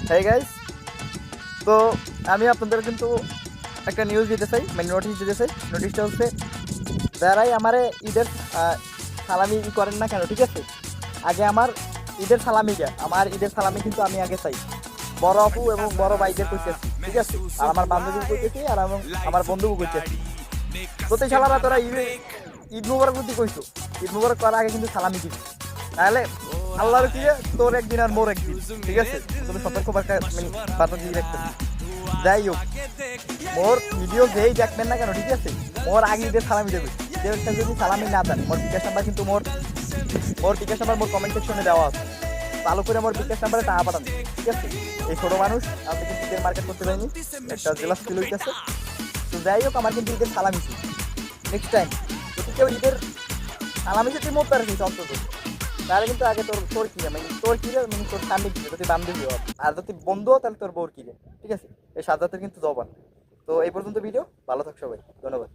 হ্যাঁ গাইস, তো আমি আপনাদের কিন্তু একটা নিউজ দিতে চাই, মানে নোটিশ দিতে চাই। নোটিশটা হচ্ছে, যারাই আমারে ঈদের সালামি করেন না কেন, ঠিক আছে, আগে আমার ঈদের সালামিটা, আমার ঈদের সালামি কিন্তু আমি আগে চাই। বড় আপু এবং বড় ভাইদের কইতেছি, ঠিক আছে, আর আমার বান্ধবীকে কইতেছি, আর আমার বন্ধুকে কইতেছি। প্রতি সালারা তোরা ঈদ মুবারক যদি কইছো, ঈদ মুবারক করার আগে কিন্তু সালামি দিবি, তাহলে আল্লাহর কি তোর একদিন আর মোর একদিন, ঠিক আছে। তুমি সতর্ক বার্তা দিয়ে রাখতেছি। যাই হোক, মোর ভিডিও যেই দেখবেন না কেন, ঠিক আছে, মোর আগে ঈদের সালামি দেবে। ঈদের যদি সালামি না দেন, মোর বিকাশ নাম্বার কিন্তু মোর মোর বিকাশ নাম্বার মোর কমেন্ট সেকশনে দেওয়া আছে। চালু করে মোর বিকাশ নাম্বারে টাকা পাঠান, ঠিক আছে। এই ছোট মানুষ, আমি কিন্তু ঈদের মার্কেট করতে পারিনি, একটা জেলা স্কিল হইতেছে। তো যাই হোক, আমার কিন্তু ঈদের সালামি ছিল। নেক্সট টাইম যদি কেউ ঈদের সালামি যদি মোট পারিস অন্তত, তাহলে কিন্তু আগে তোর তোর কি মানে তোর কি মানে তোর স্বামী কি, যদি বান্ধবী হয়, আর যদি বন্ধু হয় তাহলে তোর বউর কি, ঠিক আছে। এই সাজাতের কিন্তু জবান। তো এই পর্যন্ত ভিডিও, ভালো থাক সবাই, ধন্যবাদ।